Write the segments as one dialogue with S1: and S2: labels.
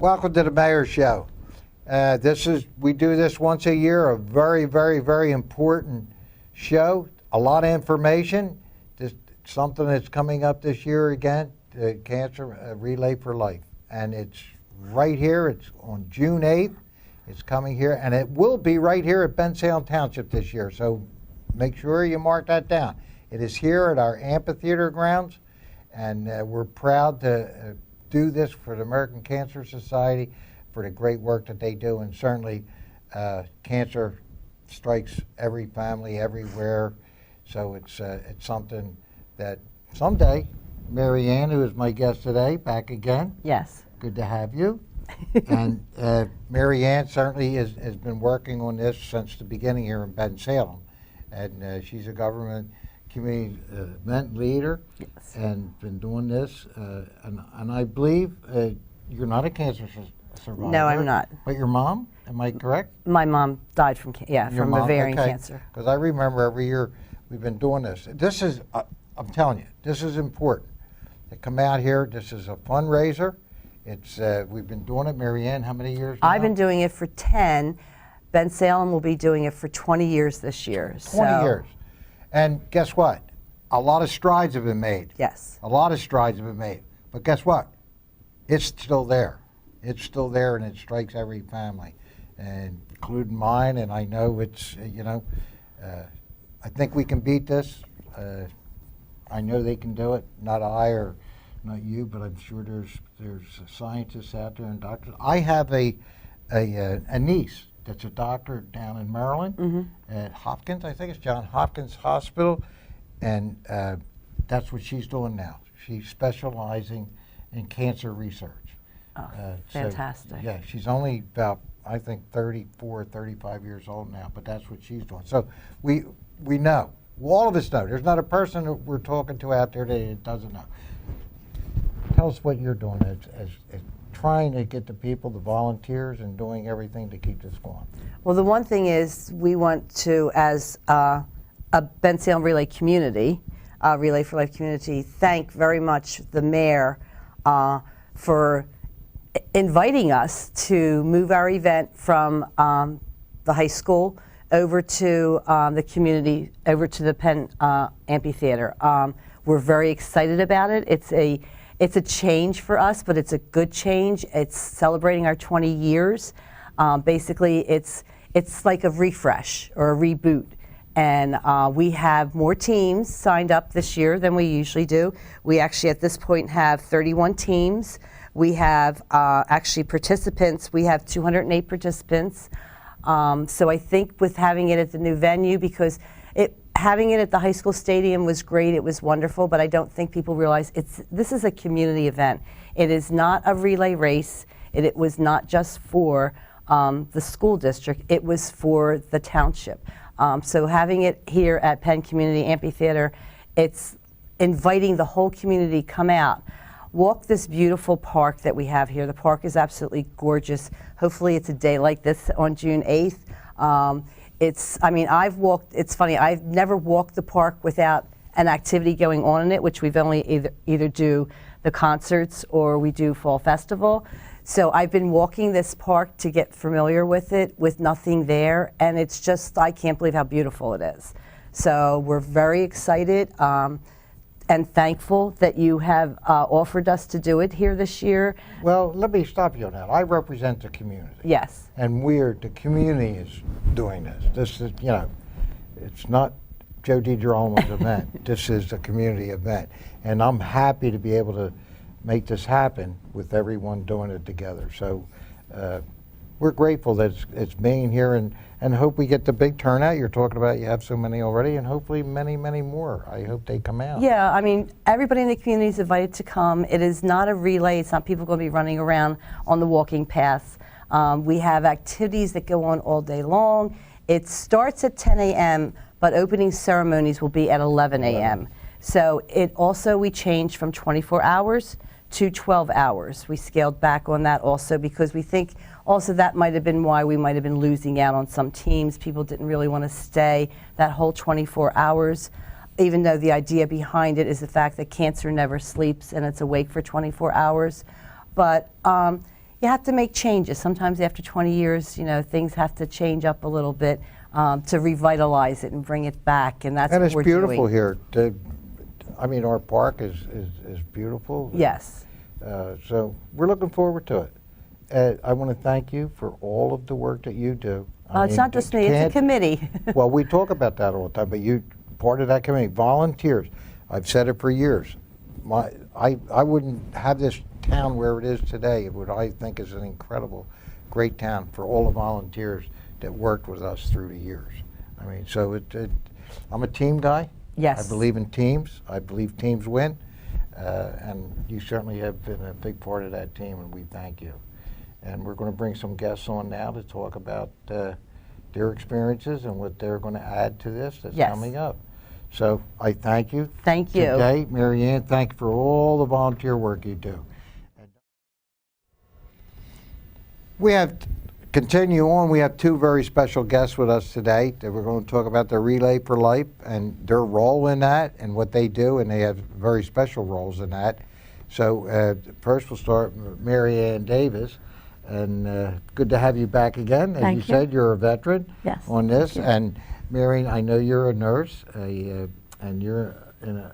S1: Welcome to the Mayor's Show. We do this once a year, a very, very, very important show. A lot of information. Just something that's coming up this year again, Cancer Relay for Life. And it's right here. It's on June 8th. It's coming here, and it will be right here at Bensalem Township this year. So make sure you mark that down. It is here at our amphitheater grounds, and we're proud to do this for the American Cancer Society for the great work that they do. And certainly cancer strikes every family everywhere. So it's something that someday, Mary Ann, who is my guest today, back again.
S2: Yes.
S1: Good to have you. And Mary Ann certainly has been working on this since the beginning here in Bensalem. And she's a government community event leader.
S2: Yes.
S1: And been doing this. And I believe you're not a cancer survivor.
S2: No, I'm not.
S1: But your mom, am I correct?
S2: My mom died from ovarian cancer.
S1: Because I remember every year we've been doing this. This is, I'm telling you, this is important. To come out here, this is a fundraiser. It's we've been doing it, Mary Ann, how many years now?
S2: I've been doing it for 10. Bensalem will be doing it for 20 years this year.
S1: 20 years. And guess what? A lot of strides have been made.
S2: Yes.
S1: A lot of strides have been made. But guess what? It's still there. It's still there, and it strikes every family, and including mine. And I know it's, I think we can beat this. I know they can do it. Not I or not you, but I'm sure there's scientists out there and doctors. I have a niece that's a doctor down in Maryland at Hopkins. I think it's Johns Hopkins Hospital, and that's what she's doing now. She's specializing in cancer research.
S2: Oh, fantastic.
S1: So, yeah, she's only about, I think, 34, 35 years old now, but that's what she's doing. So we know. All of us know. There's not a person that we're talking to out there that doesn't know. Tell us what you're doing as trying to get the people, the volunteers, and doing everything to keep this going.
S2: Well, the one thing is we want to, as a Bensalem Relay community, Relay for Life community, thank very much the mayor for inviting us to move our event from the high school over to the community, over to the Penn Amphitheater. We're very excited about it. It's a change for us, but it's a good change. It's celebrating our 20 years. Basically, it's like a refresh or a reboot. And we have more teams signed up this year than we usually do. We actually, at this point, have 31 teams. We have actually participants. We have 208 participants. So I think with having it at the new venue, because having it at the high school stadium was great, it was wonderful, but I don't think people realize this is a community event. It is not a relay race. It was not just for the school district, it was for the township. So having it here at Penn Community Amphitheater, it's inviting the whole community to come out. Walk this beautiful park that we have here. The park is absolutely gorgeous. Hopefully it's a day like this on June 8th. It's funny, I've never walked the park without an activity going on in it, which we've only either do the concerts or we do Fall Festival. So I've been walking this park to get familiar with it with nothing there, and it's just, I can't believe how beautiful it is. So we're very excited and thankful that you have offered us to do it here this year.
S1: Well, let me stop you on that. I represent the community.
S2: Yes.
S1: And the community is doing this. This is, it's not Joe DiGirolamo's event. This is a community event. And I'm happy to be able to make this happen with everyone doing it together. So we're grateful that it's being here, and hope we get the big turnout. You're talking about you have so many already, and hopefully many, many more. I hope they come out.
S2: Yeah, I mean, everybody in the community is invited to come. It is not a relay. It's not people going to be running around on the walking paths. We have activities that go on all day long. It starts at 10 a.m., but opening ceremonies will be at 11 a.m. So we changed from 24 hours to 12 hours. We scaled back on that also because we think also that might have been why we might have been losing out on some teams. People didn't really want to stay that whole 24 hours, even though the idea behind it is the fact that cancer never sleeps and it's awake for 24 hours. But you have to make changes. Sometimes after 20 years, you know, things have to change up a little bit to revitalize it and bring it back, and that's
S1: And
S2: what
S1: it's
S2: we're
S1: beautiful
S2: doing.
S1: here. I mean, our park is beautiful.
S2: Yes.
S1: So we're looking forward to it. I want to thank you for all of the work that you do. I
S2: It's
S1: mean,
S2: not just me, it's a committee.
S1: Well, we talk about that all the time, but you part of that committee. Volunteers. I've said it for years. I wouldn't have this town where it is today, what I think is an incredible, great town, for all the volunteers that worked with us through the years. I mean, so I'm a team guy.
S2: Yes.
S1: I believe in teams. I believe teams win. And you certainly have been a big part of that team, and we thank you. And we're going to bring some guests on now to talk about their experiences and what they're going to add to this that's
S2: Yes.
S1: coming up. So I thank you.
S2: Thank you.
S1: Today, Mary Ann, thank you for all the volunteer work you do. We have, continue on, we have two very special guests with us today that we're going to talk about the Relay for Life and their role in that and what they do, and they have very special roles in that. So first we'll start with Mary Ann Davis, and good to have you back again. As
S3: Thank
S1: you
S3: you.
S1: said, you're a veteran
S3: Yes,
S1: on this.
S3: thank you.
S1: And Mary, I know you're a nurse, and you're in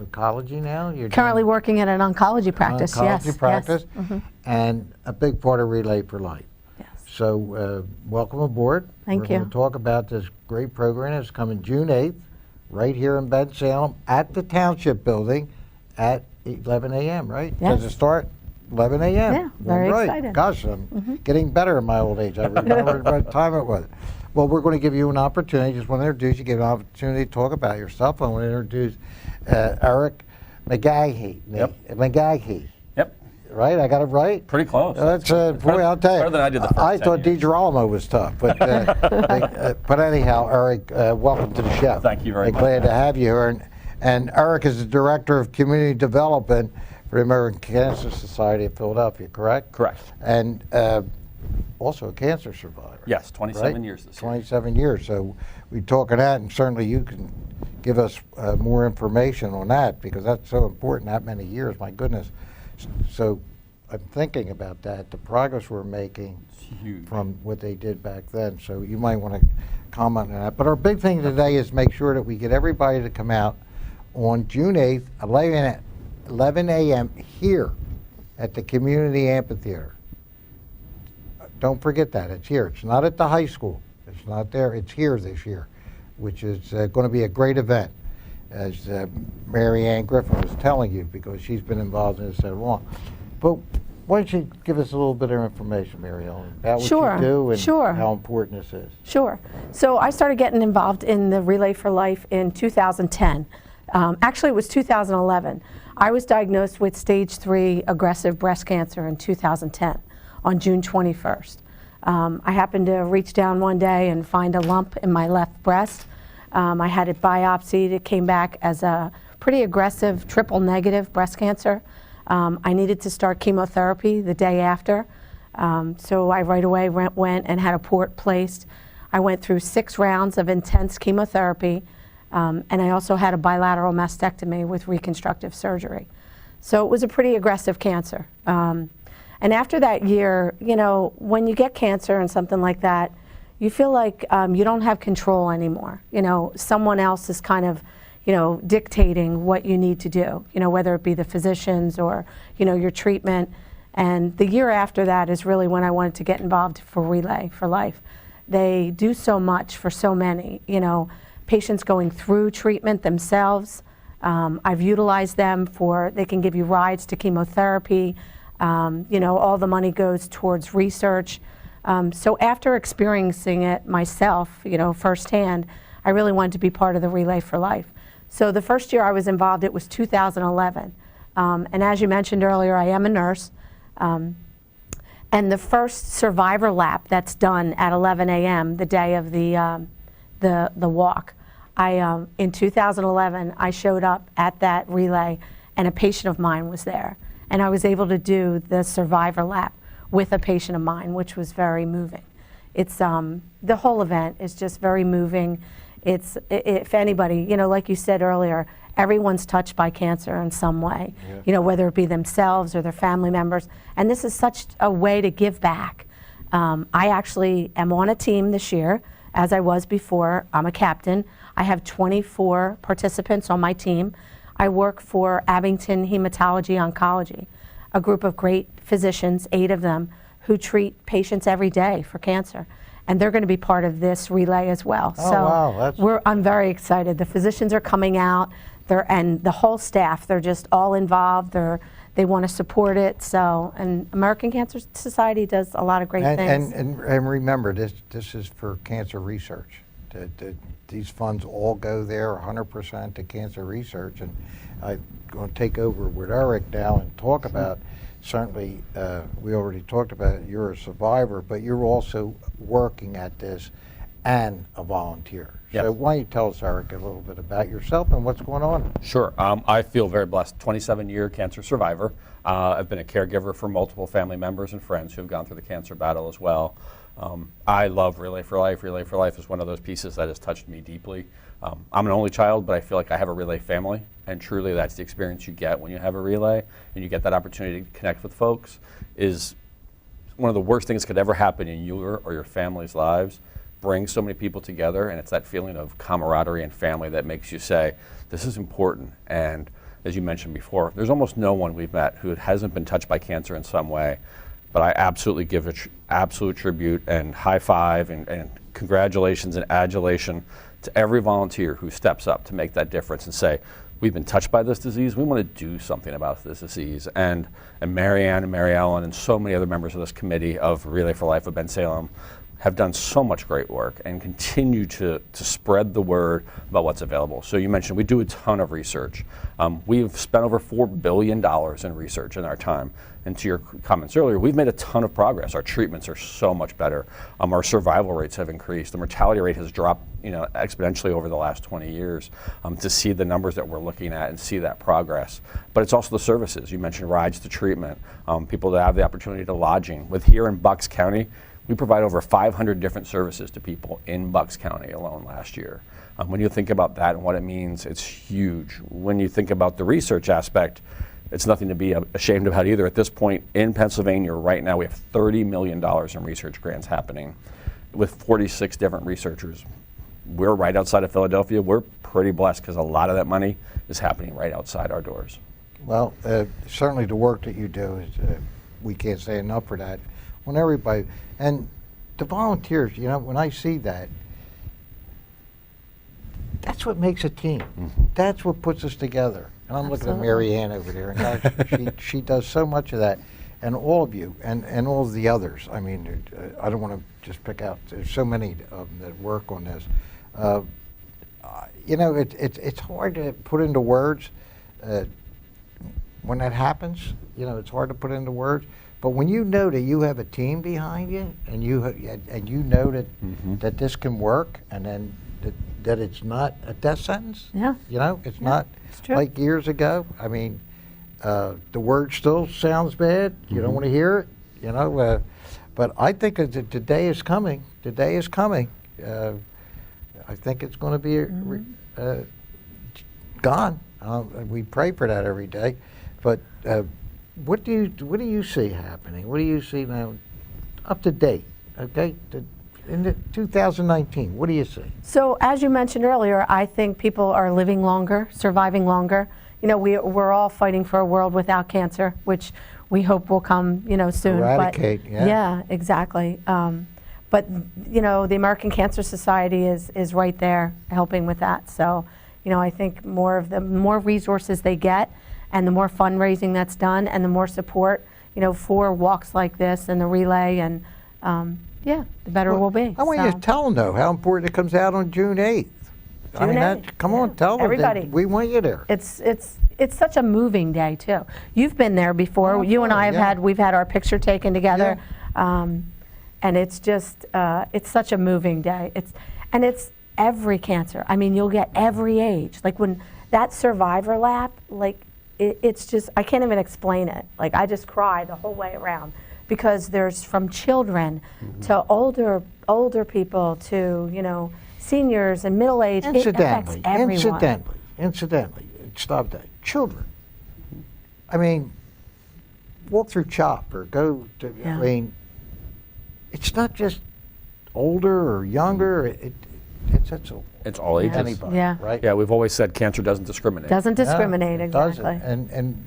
S1: oncology now? You're
S3: Currently
S1: doing
S3: working at an oncology practice, yes.
S1: oncology practice,
S3: Yes. Mhm.
S1: and a big part of Relay for Life.
S3: Yes.
S1: So welcome aboard.
S3: Thank
S1: We're going
S3: you.
S1: to talk about this great program. It's coming June 8th, right here in Bensalem at the Township building at 11 a.m., right?
S3: Yes.
S1: Does it start 11 a.m.?
S3: Yeah, very
S1: right.
S3: excited.
S1: Gosh, I'm getting better in my old age. I remember what time it was. Well, we're going to give you an opportunity. Just want to introduce you, give an opportunity to talk about yourself. I want to introduce Erik McGaughey.
S4: Yep.
S1: McGaughey.
S4: Yep,
S1: Right? I got it right?
S4: pretty close.
S1: That's boy, I'll tell you.
S4: Better than I did the first
S1: I
S4: 10
S1: thought
S4: years.
S1: DiGirolamo was tough, but but anyhow, Erik, welcome to the show.
S4: Thank you very
S1: I'm
S4: much.
S1: glad to have you here. And Erik is the director of community development for the American Cancer Society of Philadelphia, correct?
S4: Correct.
S1: And also a cancer survivor.
S4: Yes, 27
S1: right?
S4: years this year. 27
S1: years. So we talking that, and certainly you can give us more information on that because that's so important. That many years, my goodness. So I'm thinking about that. The progress we're making
S4: Huge.
S1: from what they did back then. So you might want to comment on that. But our big thing today is make sure that we get everybody to come out on June 8th, 11 a.m. here at the Community Amphitheater. Don't forget that. It's here. It's not at the high school. It's not there. It's here this year, which is going to be a great event, as Mary Ann Griffin was telling you, because she's been involved in this so long. But why don't you give us a little bit of information, Mary Ellen, about what
S3: Sure,
S1: you do and
S3: sure.
S1: how important this is.
S3: Sure. So I started getting involved in the Relay for Life in 2010. Actually, it was 2011. I was diagnosed with stage 3 aggressive breast cancer in 2010 on June 21st. I happened to reach down one day and find a lump in my left breast. I had it biopsied. It came back as a pretty aggressive triple negative breast cancer. I needed to start chemotherapy the day after. So I right away went and had a port placed. I went through 6 rounds of intense chemotherapy, and I also had a bilateral mastectomy with reconstructive surgery. So it was a pretty aggressive cancer. And after that year, you know, when you get cancer and something like that, you feel like you don't have control anymore. You know, someone else is kind of, you know, dictating what you need to do, you know, whether it be the physicians or, you know, your treatment. And the year after that is really when I wanted to get involved for Relay for Life. They do so much for so many, you know, patients going through treatment themselves. I've utilized them for, they can give you rides to chemotherapy. You know, all the money goes towards research. So after experiencing it myself, you know, firsthand, I really wanted to be part of the Relay for Life. So the first year I was involved, it was 2011. And as you mentioned earlier, I am a nurse. And the first survivor lap that's done at 11 a.m., the day of the walk, in 2011, I showed up at that relay, and a patient of mine was there. And I was able to do the survivor lap with a patient of mine, which was very moving. It's, the whole event is just very moving. It's, if anybody, you know, like you said earlier, everyone's touched by cancer in some way,
S1: Yeah.
S3: you know, whether it be themselves or their family members. And this is such a way to give back. I actually am on a team this year, as I was before. I'm a captain. I have 24 participants on my team. I work for Abington Hematology Oncology, a group of great physicians, 8 of them, who treat patients every day for cancer. And they're going to be part of this relay as well.
S1: Oh, wow,
S3: I'm very excited. The physicians are coming out, and the whole staff, they're just all involved. They want to support it. So, and American Cancer Society does a lot of great things.
S1: And remember, this is for cancer research. These funds all go there 100% to cancer research. And I'm going to take over with Erik now and talk about, certainly, we already talked about it, you're a survivor, but you're also working at this and a volunteer.
S4: Yes.
S1: So why don't you tell us, Erik, a little bit about yourself and what's going on?
S4: Sure. I feel very blessed. 27-year cancer survivor. I've been a caregiver for multiple family members and friends who have gone through the cancer battle as well. I love Relay for Life. Relay for Life is one of those pieces that has touched me deeply. I'm an only child, but I feel like I have a Relay family, and truly that's the experience you get when you have a Relay and you get that opportunity to connect with folks. Is one of the worst things that could ever happen in your or your family's lives. Bring so many people together, and it's that feeling of camaraderie and family that makes you say, this is important. And as you mentioned before, there's almost no one we've met who hasn't been touched by cancer in some way. But I absolutely give absolute tribute and high five and congratulations and adulation to every volunteer who steps up to make that difference and say, we've been touched by this disease, we want to do something about this disease. And Marianne and Mary Ellen and so many other members of this committee of Relay for Life of Bensalem have done so much great work and continue to spread the word about what's available. So you mentioned we do a ton of research. We've spent over $4 billion in research in our time. And to your comments earlier, we've made a ton of progress. Our treatments are so much better. Our survival rates have increased. The mortality rate has dropped, exponentially over the last 20 years. To see the numbers that we're looking at and see that progress. But it's also the services. You mentioned rides to treatment, people that have the opportunity to lodging. With here in Bucks County, we provide over 500 different services to people in Bucks County alone last year. When you think about that and what it means, it's huge. When you think about the research aspect, it's nothing to be ashamed about either. At this point in Pennsylvania right now, we have $30 million in research grants happening with 46 different researchers. We're right outside of Philadelphia. We're pretty blessed because a lot of that money is happening right outside our doors.
S1: Well, certainly the work that you do is, we can't say enough for that. When everybody, and the volunteers, when I see that, that's what makes a team.
S4: Mm-hmm.
S1: That's what puts us together. And I'm looking at Mary Ann over there, and she does so much of that, and all of you, and all of the others. I mean, I don't want to just pick out. There's so many of them that work on this. It's hard to put into words. When that happens, it's hard to put into words. But when you know that you have a team behind you, and you know that that this can work, and then that it's not a death sentence.
S3: Yeah.
S1: It's not
S3: true.
S1: like years ago. I mean, the word still sounds bad. You don't want to hear it. But I think that the day is coming. The day is coming. I think it's going to be gone. We pray for that every day. But what do you see happening? What do you see now, up to date? Okay, in 2019, what do you see?
S3: So as you mentioned earlier, I think people are living longer, surviving longer. We're all fighting for a world without cancer, which we hope will come, soon.
S1: Eradicate,
S3: but,
S1: yeah.
S3: Yeah, exactly. But the American Cancer Society is right there helping with that. So, I think more resources they get, and the more fundraising that's done, and the more support, for walks like this and the relay, and the better we'll be.
S1: I want you to tell them though how important it comes out on June 8th.
S3: June 8th,
S1: come on, tell them.
S3: Everybody.
S1: We want you there.
S3: It's such a moving day too. You've been there before.
S1: Oh,
S3: you and I have
S1: yeah.
S3: we've had our picture taken together, and it's just it's such a moving day. It's every cancer. I mean, you'll get every age. Like when that survivor lap, it's just, I can't even explain it. Like I just cry the whole way around, because there's from children to older people to seniors and middle age. It affects everyone.
S1: Incidentally, stop that. Children. I mean, walk through CHOP or go to,
S3: Yeah.
S1: I mean, it's not just older or younger.
S4: It's all ages.
S1: Anybody,
S3: Yeah.
S1: right?
S4: Yeah, we've always said cancer doesn't discriminate.
S3: Doesn't discriminate,
S1: it
S3: exactly.
S1: doesn't. And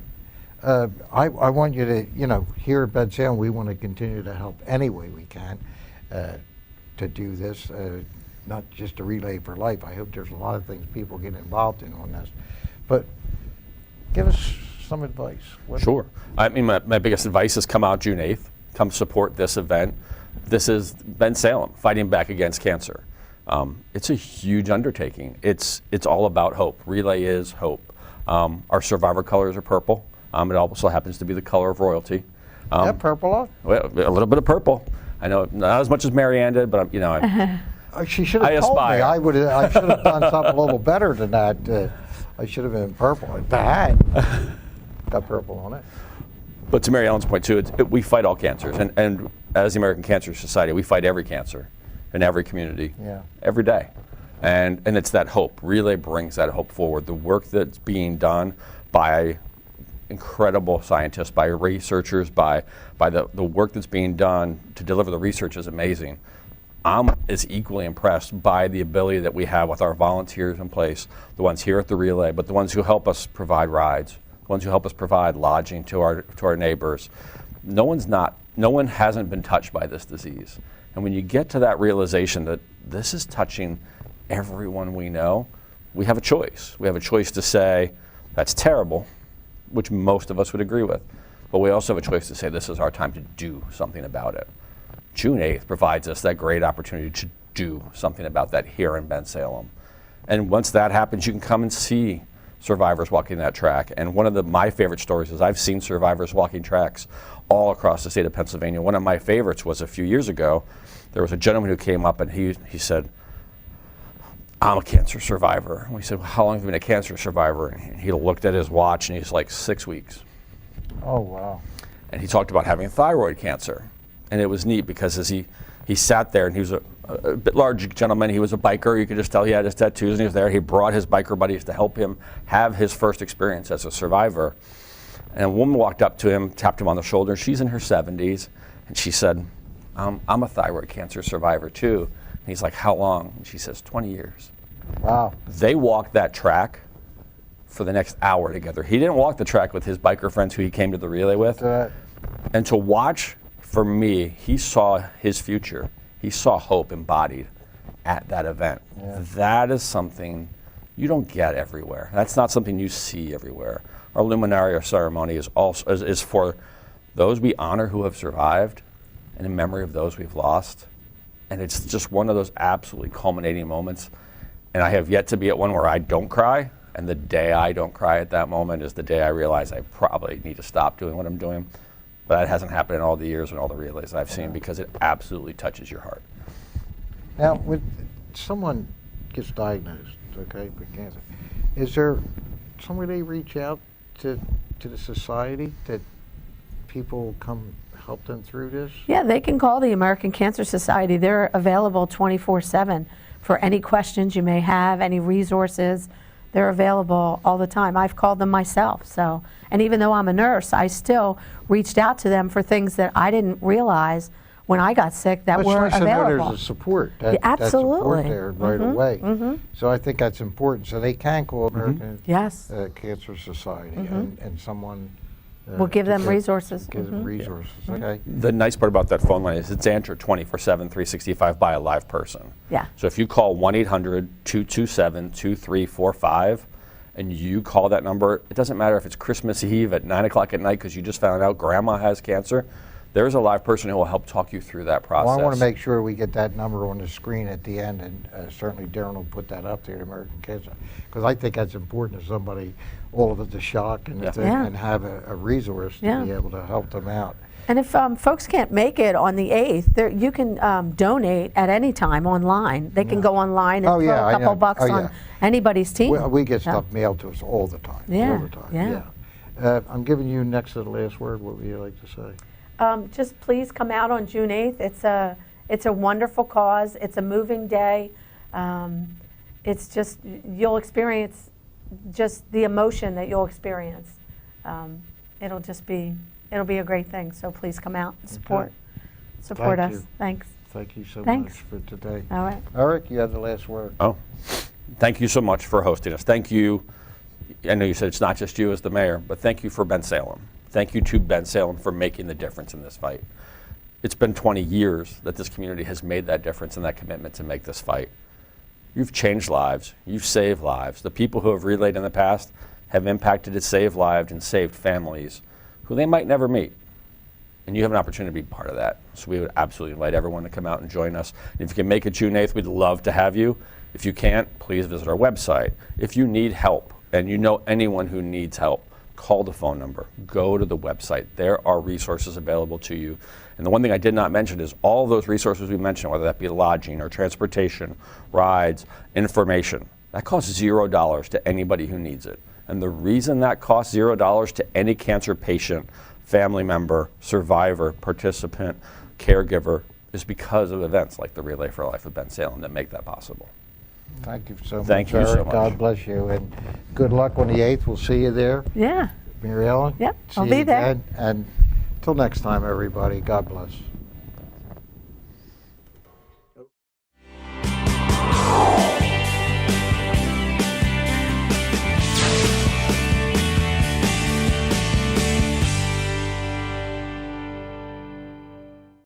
S1: I want you to, here at Bensalem, we want to continue to help any way we can to do this, not just a Relay for Life. I hope there's a lot of things people get involved in on this. But give us some advice.
S4: Sure. I mean, my biggest advice is come out June 8th. Come support this event. This is Bensalem fighting back against cancer. It's a huge undertaking. It's all about hope. Relay is hope. Our survivor colors are purple. It also happens to be the color of royalty.
S1: That purple off?
S4: Well, a little bit of purple. I know not as much as Marianne did, but
S1: She should have told me.
S4: aspire.
S1: I should have done something a little better than that. I should have been purple. Bad. Got purple on it.
S4: But to Mary Ellen's point too, we fight all cancers, and as the American Cancer Society, we fight every cancer in every community, every day, and it's that hope. Relay brings that hope forward. The work that's being done by incredible scientists, by researchers, by the work that's being done to deliver the research is amazing. I'm as equally impressed by the ability that we have with our volunteers in place, the ones here at the Relay, but the ones who help us provide rides, the ones who help us provide lodging to our neighbors. No one hasn't been touched by this disease. And when you get to that realization that this is touching everyone we know, we have a choice. We have a choice to say, that's terrible, which most of us would agree with. But we also have a choice to say, this is our time to do something about it. June 8th provides us that great opportunity to do something about that here in Bensalem. And once that happens, you can come and see survivors walking that track. And one of my favorite stories is I've seen survivors walking tracks all across the state of Pennsylvania. One of my favorites was a few years ago. There was a gentleman who came up and he said, I'm a cancer survivor. And we said, well, how long have you been a cancer survivor? And he looked at his watch and he's like, 6 weeks.
S1: Oh, wow.
S4: And he talked about having thyroid cancer. And it was neat because as he sat there, and he was a bit large gentleman, he was a biker, you could just tell he had his tattoos, and he was there. He brought his biker buddies to help him have his first experience as a survivor. And a woman walked up to him, tapped him on the shoulder. She's in her 70s, and she said, I'm a thyroid cancer survivor too. And he's like, how long? And she says, 20 years.
S1: Wow.
S4: They walked that track for the next hour together. He didn't walk the track with his biker friends who he came to the Relay with. And to watch, for me, he saw his future. He saw hope embodied at that event. Yeah. That is something you don't get everywhere. That's not something you see everywhere. Our luminaria ceremony is for those we honor who have survived and in memory of those we've lost. And it's just one of those absolutely culminating moments. And I have yet to be at one where I don't cry. And the day I don't cry at that moment is the day I realize I probably need to stop doing what I'm doing. But that hasn't happened in all the years and all the relays I've seen because it absolutely touches your heart.
S1: Now, when someone gets diagnosed, okay, with cancer, is there some way they reach out to the society that people come help them through this?
S3: Yeah, they can call the American Cancer Society. They're available 24/7 for any questions you may have, any resources. They're available all the time. I've called them myself. So, and even though I'm a nurse, I still reached out to them for things that I didn't realize when I got sick that were
S1: It's nice to know
S3: available.
S1: there's a support.
S3: Yeah, absolutely.
S1: That support there right away. So I think that's important. So they can call American
S3: Yes.
S1: Cancer Society and someone
S3: We'll give them resources.
S1: Give them resources. Okay.
S4: The nice part about that phone line is it's answered 24/7, 365 by a live person.
S3: Yeah.
S4: So if you call 1-800-227-2345 and you call that number, it doesn't matter if it's Christmas Eve at 9 o'clock at night because you just found out grandma has cancer, there's a live person who will help talk you through that process.
S1: Well, I want to make sure we get that number on the screen at the end, and certainly Darren will put that up there to American Cancer, because I think that's important to somebody, all of it, to shock and, and have a resource to be able to help them out.
S3: And if folks can't make it on the 8th, you can donate at any time online. They can go online and throw a couple bucks on anybody's team.
S1: We get stuff mailed to us all the time.
S3: Yeah.
S1: All the time. I'm giving you next to the last word. What would you like to say?
S3: Just please come out on June 8th. It's a wonderful cause. It's a moving day. It's just, you'll experience just the emotion that you'll experience. It'll be a great thing. So please come out and support
S1: Thank
S3: us.
S1: you.
S3: Thanks.
S1: Thank you so
S3: Thanks.
S1: much for today.
S3: All right.
S1: Erik, you have the last word.
S4: Oh, thank you so much for hosting us. Thank you. I know you said it's not just you as the mayor, but thank you for Bensalem. Thank you to Bensalem for making the difference in this fight. It's been 20 years that this community has made that difference and that commitment to make this fight. You've changed lives. You've saved lives. The people who have relayed in the past have impacted and saved lives and saved families who they might never meet. And you have an opportunity to be part of that. So we would absolutely invite everyone to come out and join us. And if you can make it June 8th, we'd love to have you. If you can't, please visit our website. If you need help and you know anyone who needs help, call the phone number. Go to the website. There are resources available to you. And the one thing I did not mention is all those resources we mentioned, whether that be lodging or transportation, rides, information, that costs $0 to anybody who needs it. And the reason that costs $0 to any cancer patient, family member, survivor, participant, caregiver is because of events like the Relay for Life of Bensalem that make that possible.
S1: Thank you so much,
S4: Thank you so
S1: Erik.
S4: much.
S1: God bless you, and good luck on the 8th. We'll see you there.
S3: Yeah.
S1: Mary Ellen?
S3: Yep,
S1: See
S3: I'll
S1: you
S3: be there.
S1: again. And till next time, everybody, God bless.